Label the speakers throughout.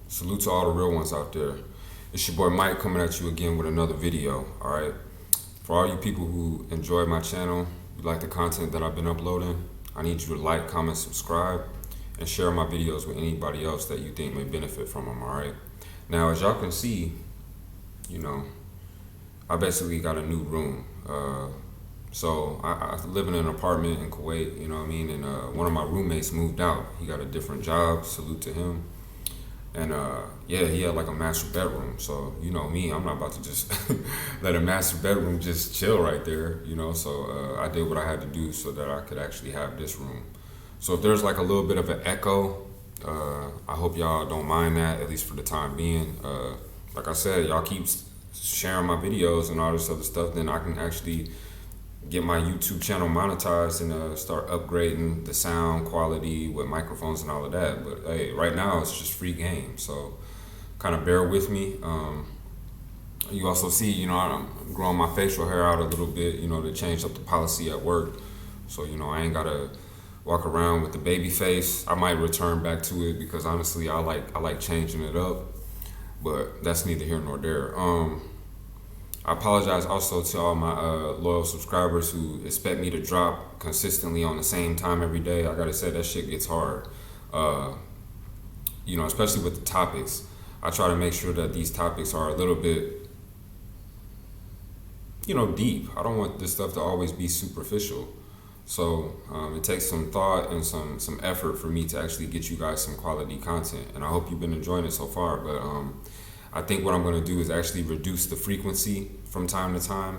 Speaker 1: Salute to all the real ones out there. It's your boy Mike coming at you again with another video, alright? For all you people who enjoy my channel, you like the content that I've been uploading, I need you to like, comment, subscribe, and share my videos with anybody else that you think may benefit from them, alright? Now, as y'all can see, I basically got a new room. So I live in an apartment in Kuwait, and one of my roommates moved out. He got a different job, salute to him. And he had like a master bedroom. So you know me, I'm not about to just let a master bedroom just chill right there, So I did what I had to do so that I could actually have this room. So if there's like a little bit of an echo, I hope y'all don't mind that, at least for the time being. Like I said, y'all keep sharing my videos and all this other stuff, then I can actually get my YouTube channel monetized and start upgrading the sound quality with microphones and all of that. But hey, right now it's just free game, so kind of bear with me. You also see, I'm growing my facial hair out a little bit, to change up the policy at work. So, I ain't gotta walk around with the baby face. I might return back to it because honestly, I like changing it up, but that's neither here nor there. I apologize also to all my loyal subscribers who expect me to drop consistently on the same time every day. I gotta say, that shit gets hard. Especially with the topics. I try to make sure that these topics are a little bit, deep. I don't want this stuff to always be superficial. So it takes some thought and some effort for me to actually get you guys some quality content. And I hope you've been enjoying it so far. But I think what I'm going to do is actually reduce the frequency from time to time.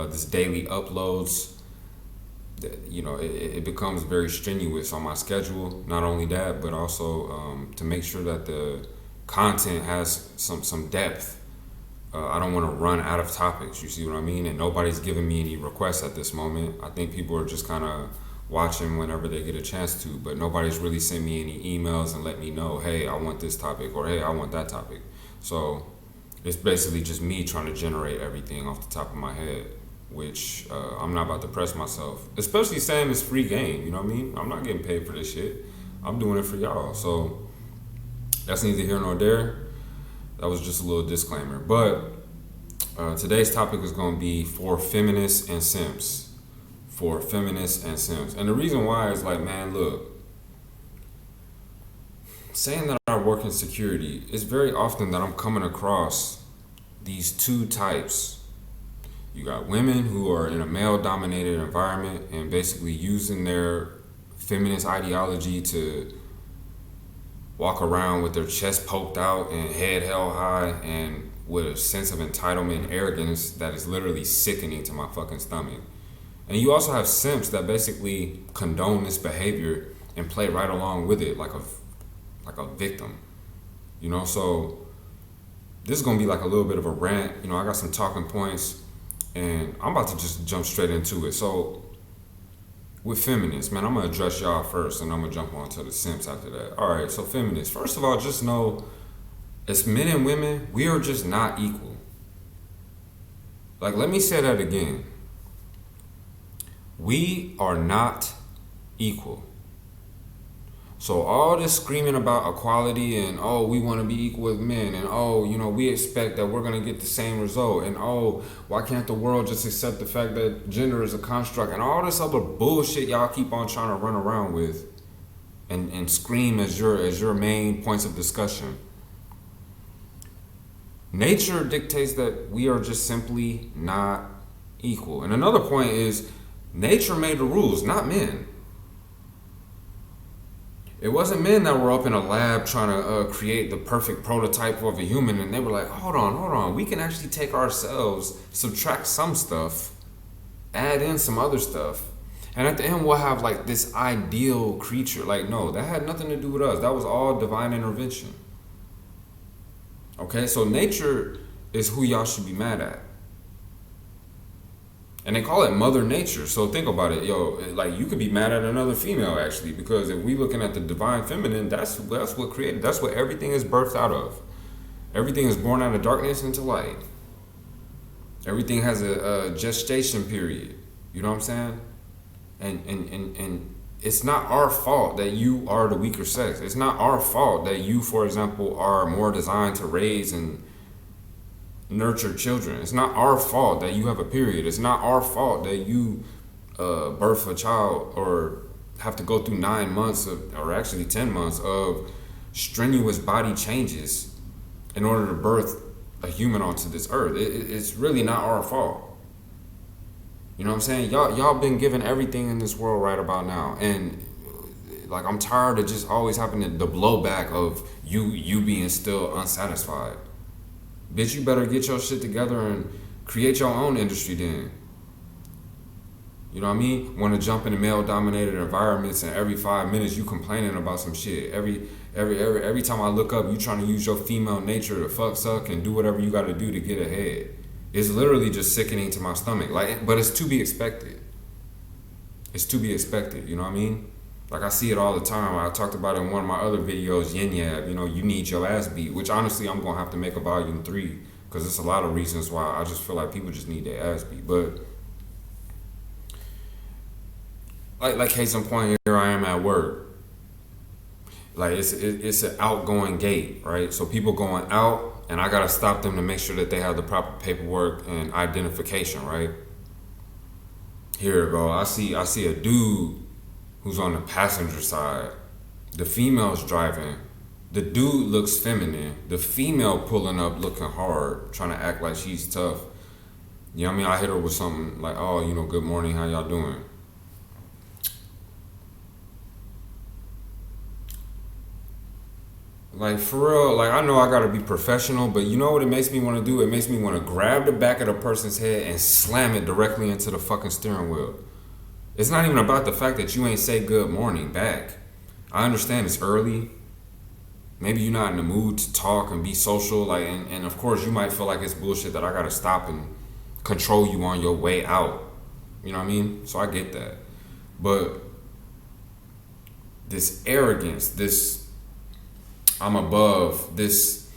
Speaker 1: This daily uploads, it becomes very strenuous on my schedule. Not only that, but also to make sure that the content has some depth. I don't want to run out of topics, you see what I mean? And nobody's giving me any requests at this moment. I think people are just kind of watching whenever they get a chance to, but nobody's really sent me any emails and let me know, hey, I want this topic, or hey, I want that topic. So it's basically just me trying to generate everything off the top of my head, which I'm not about to press myself, especially saying it's free game, you know what I mean? I'm not getting paid for this shit. I'm doing it for y'all. So that's neither here nor there. That was just a little disclaimer. But today's topic is going to be for feminists and simps. For feminists and simps. And the reason why is like, man, look, saying that I work in security, it's very often that I'm coming across these two types. You got women who are in a male-dominated environment and basically using their feminist ideology to walk around with their chest poked out and head held high and with a sense of entitlement and arrogance that is literally sickening to my fucking stomach. And you also have simps that basically condone this behavior and play right along with it like a victim, so this is gonna be like a little bit of a rant. I got some talking points and I'm about to just jump straight into it. So with feminists, man, I'm gonna address y'all first and I'm gonna jump on to the simps after that. All right, so feminists, first of all, just know as men and women, we are just not equal. Like, let me say that again. We are not equal. So all this screaming about equality and, oh, we want to be equal with men, and, oh, we expect that we're going to get the same result, and, oh, why can't the world just accept the fact that gender is a construct, and all this other bullshit y'all keep on trying to run around with and scream as your main points of discussion. Nature dictates that we are just simply not equal. And another point is, nature made the rules, not men. It wasn't men that were up in a lab trying to create the perfect prototype of a human, and they were like, hold on, we can actually take ourselves, subtract some stuff, add in some other stuff, and at the end we'll have like this ideal creature. Like, no, that had nothing to do with us. That was all divine intervention. Okay, so nature is who y'all should be mad at. And they call it Mother Nature. So think about it, like you could be mad at another female actually, because if we looking at the divine feminine, that's what created, that's what everything is birthed out of. Everything is born out of darkness into light. Everything has a gestation period. You know what I'm saying? And it's not our fault that you are the weaker sex. It's not our fault that you, for example, are more designed to raise and nurture children. It's not our fault that you have a period. It's not our fault that you birth a child or have to go through 9 months or actually 10 months of strenuous body changes in order to birth a human onto this earth. It's really not our fault. You know what I'm saying? Y'all been given everything in this world right about now, and like I'm tired of just always having the blowback of you being still unsatisfied. Bitch, you better get your shit together and create your own industry then. You know what I mean? Want to jump into male-dominated environments, and every 5 minutes you complaining about some shit. Every time I look up, you trying to use your female nature to fuck, suck, and do whatever you got to do to get ahead. It's literally just sickening to my stomach. Like, but it's to be expected. It's to be expected. You know what I mean? Like I see it all the time. I talked about it in one of my other videos, Yin Yab. You know, you need your ass beat. Which honestly, I'm gonna have to make a volume 3 because there's a lot of reasons why I just feel like people just need their ass beat. But like case in point, here I am at work. Like it's an outgoing gate, right? So people going out, and I gotta stop them to make sure that they have the proper paperwork and identification, right? Here we go. I see a dude who's on the passenger side. The female's driving. The dude looks feminine. The female pulling up looking hard, trying to act like she's tough. You know what I mean? I hit her with something like, oh, you know, good morning, how y'all doing? Like, for real, like, I know I gotta be professional, but you know what it makes me want to do? It makes me want to grab the back of the person's head and slam it directly into the fucking steering wheel. It's not even about the fact that you ain't say good morning back. I understand it's early. Maybe you're not in the mood to talk and be social. Like, and of course, you might feel like it's bullshit that I gotta stop and control you on your way out. You know what I mean? So I get that. But this arrogance, this I'm above, this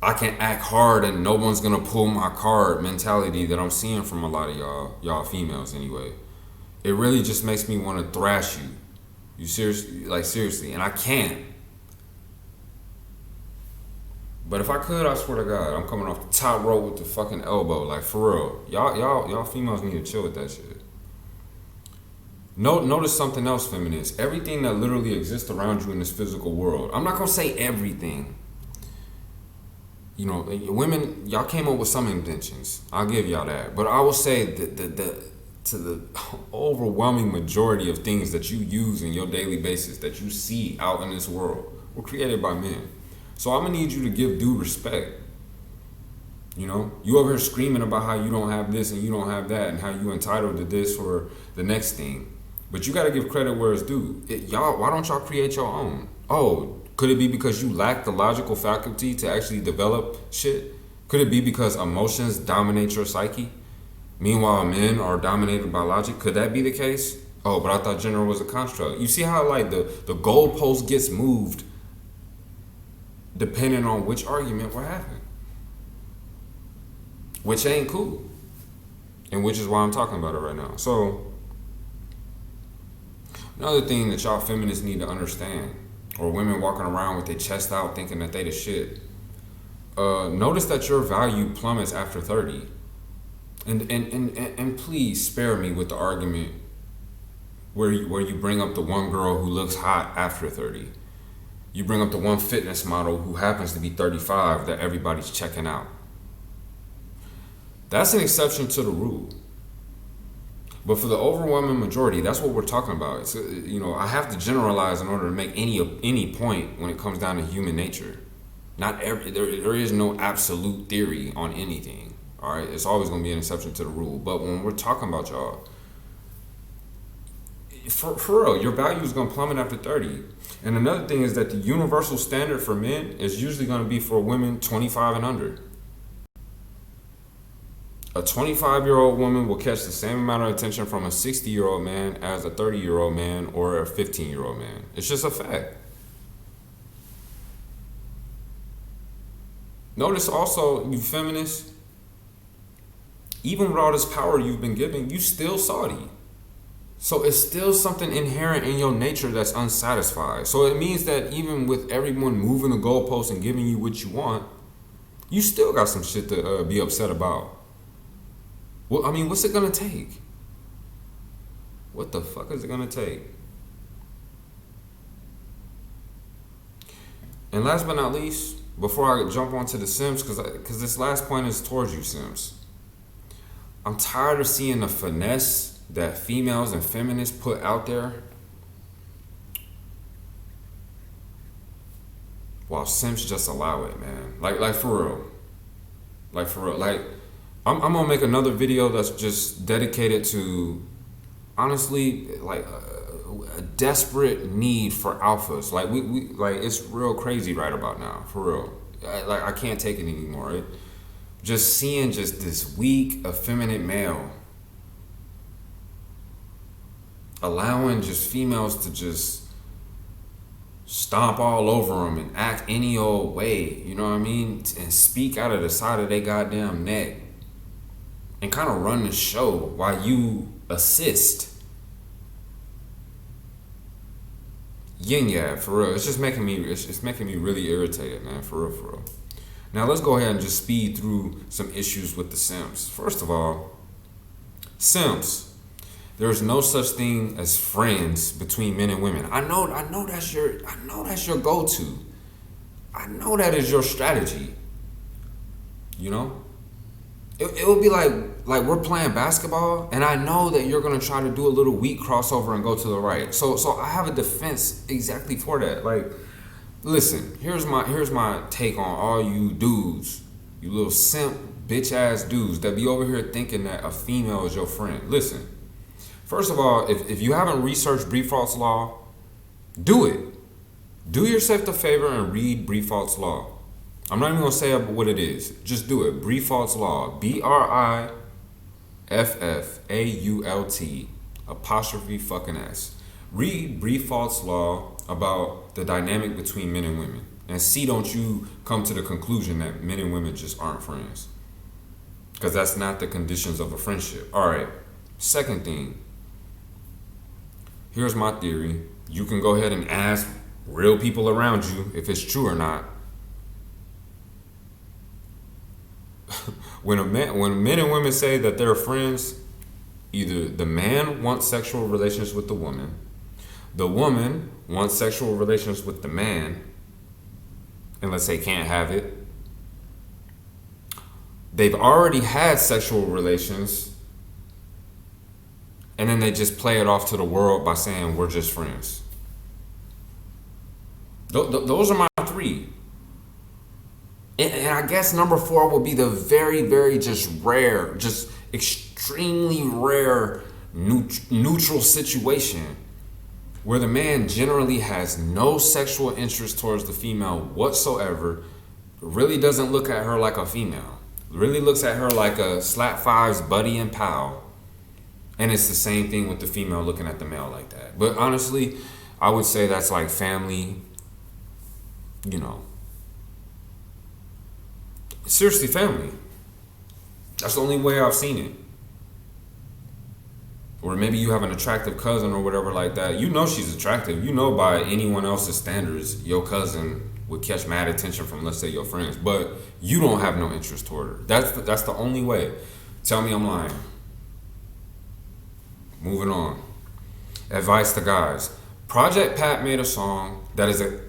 Speaker 1: I can act hard and no one's gonna pull my card mentality that I'm seeing from a lot of y'all females anyway. It really just makes me want to thrash you. You seriously, and I can't. But if I could, I swear to God, I'm coming off the top rope with the fucking elbow, like for real. Y'all females need to chill with that shit. Notice something else, feminists. Everything that literally exists around you in this physical world. I'm not gonna say everything. You know, women, y'all came up with some inventions. I'll give y'all that. But I will say that the overwhelming majority of things that you use in your daily basis, that you see out in this world, were created by men. So I'm gonna need you to give due respect. You know, you over here screaming about how you don't have this and you don't have that and how you entitled to this or the next thing. But you gotta give credit where it's due. Y'all, why don't y'all create your own? Oh, could it be because you lack the logical faculty to actually develop shit? Could it be because emotions dominate your psyche? Meanwhile, men are dominated by logic. Could that be the case? Oh, but I thought gender was a construct. You see how like the goalpost gets moved depending on which argument we're having. Which ain't cool. And which is why I'm talking about it right now. So, another thing that y'all feminists need to understand, or women walking around with their chest out thinking that they the shit, notice that your value plummets after 30. And please spare me with the argument where you bring up the one girl who looks hot after 30. You bring up the one fitness model who happens to be 35 that everybody's checking out. That's an exception to the rule. But for the overwhelming majority, that's what we're talking about. It's, you know, I have to generalize in order to make any point when it comes down to human nature. There is no absolute theory on anything. All right, it's always going to be an exception to the rule. But when we're talking about y'all, for real, your value is going to plummet after 30. And another thing is that the universal standard for men is usually going to be for women 25 and under. A 25-year-old woman will catch the same amount of attention from a 60-year-old man as a 30-year-old man or a 15-year-old man. It's just a fact. Notice also, you feminists, even with all this power you've been given, you still salty. So it's still something inherent in your nature that's unsatisfied. So it means that even with everyone moving the goalposts and giving you what you want, you still got some shit to be upset about. Well, I mean, what's it gonna take? What the fuck is it gonna take? And last but not least, before I jump onto the Simps, because this last point is towards you, Simps. I'm tired of seeing the finesse that females and feminists put out there, while Simps just allow it, man. Like for real. Like for real. Like, I'm gonna make another video that's just dedicated to, honestly, like a desperate need for alphas. Like we like, it's real crazy right about now, for real. I can't take it anymore. Just seeing just this weak, effeminate male allowing just females to just stomp all over them and act any old way, you know what I mean? And speak out of the side of their goddamn neck and kind of run the show while you assist. Yin yang, for real. It's just making me, it's making me really irritated, man, for real, for real. Now let's go ahead and just speed through some issues with the Simps. First of all, Simps. There is no such thing as friends between men and women. I know that's your go-to. I know that is your strategy. You know? It would be like we're playing basketball and I know that you're gonna try to do a little weak crossover and go to the right. So I have a defense exactly for that. Like, listen, here's my take on all you dudes, you little simp bitch ass dudes that be over here thinking that a female is your friend. Listen. First of all, if you haven't researched Briefalt's law, do it. Do yourself the favor and read Briefalt's law. I'm not even going to say what it is. Just do it. Briefalt's law. BRIFFAULT''S. Read Briefalt's law about the dynamic between men and women. And see, don't you come to the conclusion that men and women just aren't friends. Because that's not the conditions of a friendship. All right. Second thing. Here's my theory. You can go ahead and ask real people around you if it's true or not. When men and women say that they're friends, either the man wants sexual relations with the woman wants sexual relations with the man, and let's say can't have it. They've already had sexual relations, and then they just play it off to the world by saying we're just friends. Those are my three. And I guess number 4 will be the very, very just rare, just extremely rare neutral situation where the man generally has no sexual interest towards the female whatsoever, really doesn't look at her like a female, really looks at her like a slap fives buddy and pal. And it's the same thing with the female looking at the male like that. But honestly, I would say that's like family, you know. Seriously, family. That's the only way I've seen it. Or maybe you have an attractive cousin or whatever like that. You know she's attractive. You know by anyone else's standards, your cousin would catch mad attention from, let's say, your friends. But you don't have no interest toward her. That's the only way. Tell me I'm lying. Moving on. Advice to guys. Project Pat made a song that is a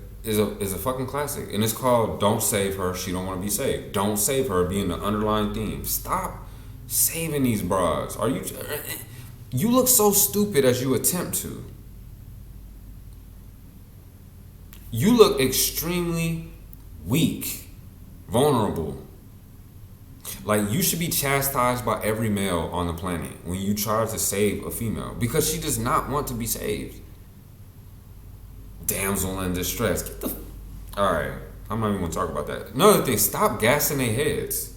Speaker 1: fucking classic, and it's called "Don't Save Her, She Don't Want to Be Saved." Don't save her being the underlying theme. Stop saving these bras. You look so stupid as you attempt to. You look extremely weak, vulnerable. Like, you should be chastised by every male on the planet when you try to save a female, because she does not want to be saved. Damsel in distress. Alright, I'm not even going to talk about that. Another thing, stop gassing their heads.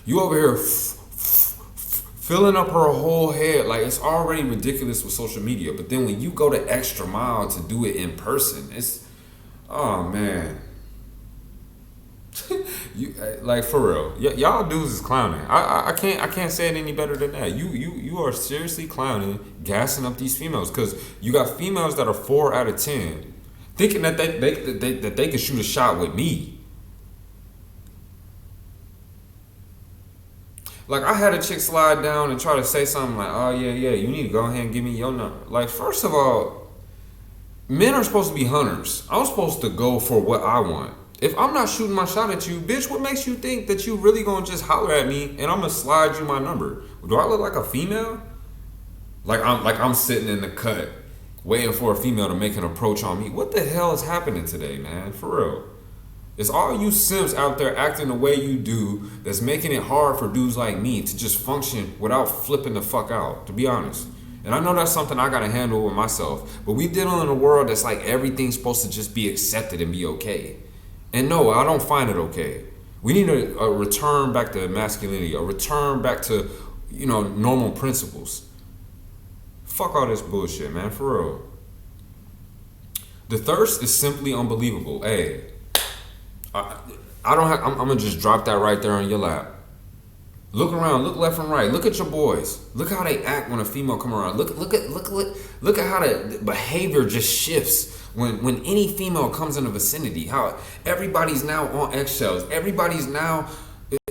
Speaker 1: You over here filling up her whole head. Like, it's already ridiculous with social media, but then when you go the extra mile to do it in person, it's, oh man. Like for real, y'all dudes is clowning. I can't say it any better than that. You are seriously clowning, gassing up these females because you got females that are 4 out of 10, thinking that they could shoot a shot with me. Like I had a chick slide down and try to say something like, "Oh yeah, you need to go ahead and give me your number." Like first of all, men are supposed to be hunters. I'm supposed to go for what I want. If I'm not shooting my shot at you, bitch, what makes you think that you really gonna just holler at me and I'm gonna slide you my number? Do I look like a female? Like I'm sitting in the cut waiting for a female to make an approach on me. What the hell is happening today, man? For real. It's all you simps out there acting the way you do that's making it hard for dudes like me to just function without flipping the fuck out, to be honest. And I know that's something I gotta handle with myself, but we dealing in a world that's like everything's supposed to just be accepted and be okay. And no, I don't find it okay. We need a return back to masculinity, a return back to, normal principles. Fuck all this bullshit, man, for real. The thirst is simply unbelievable. Hey, I don't have. I'm gonna just drop that right there on your lap. Look around. Look left and right. Look at your boys. Look how they act when a female come around. Look at how the behavior just shifts when any female comes in the vicinity. How everybody's now on eggshells. Everybody's now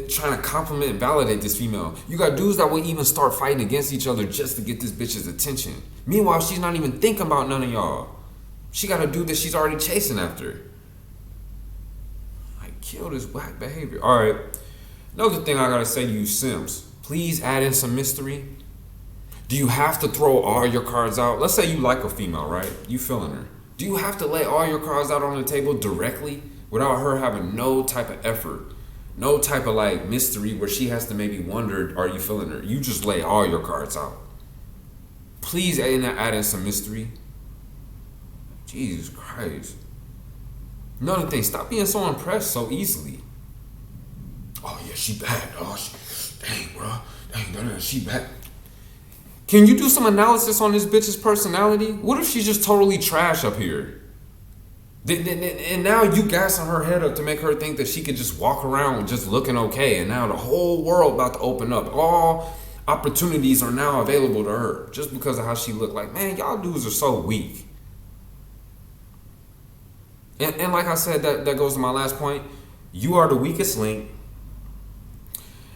Speaker 1: trying to compliment and validate this female. You got dudes that will even start fighting against each other just to get this bitch's attention. Meanwhile, she's not even thinking about none of y'all. She got a dude that she's already chasing after. Kill this whack behavior. All right. Another thing I gotta say to you simps, please add in some mystery. Do you have to throw all your cards out? Let's say you like a female, right? You feeling her. Do you have to lay all your cards out on the table directly without her having no type of effort, no type of like mystery where she has to maybe wonder, are you feeling her? You just lay all your cards out. Please add in some mystery. Jesus Christ. Another thing, stop being so impressed so easily. Oh yeah, she bad. Oh, dang, bro. Dang, she bad. Can you do some analysis on this bitch's personality? What if she's just totally trash up here? And now you gassing her head up to make her think that she could just walk around just looking okay, and now the whole world about to open up. All opportunities are now available to her just because of how she looked. Like, man, y'all dudes are so weak. And like I said, that goes to my last point. You are the weakest link,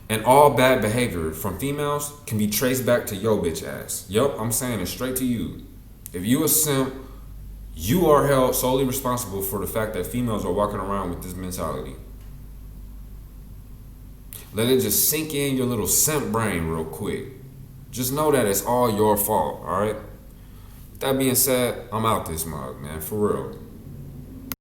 Speaker 1: and all bad behavior from females can be traced back to your bitch ass. Yup, I'm saying it straight to you. If you a simp, you are held solely responsible for the fact that females are walking around with this mentality. Let it just sink in your little simp brain real quick. Just know that it's all your fault, all right? With that being said, I'm out this mug, man, for real.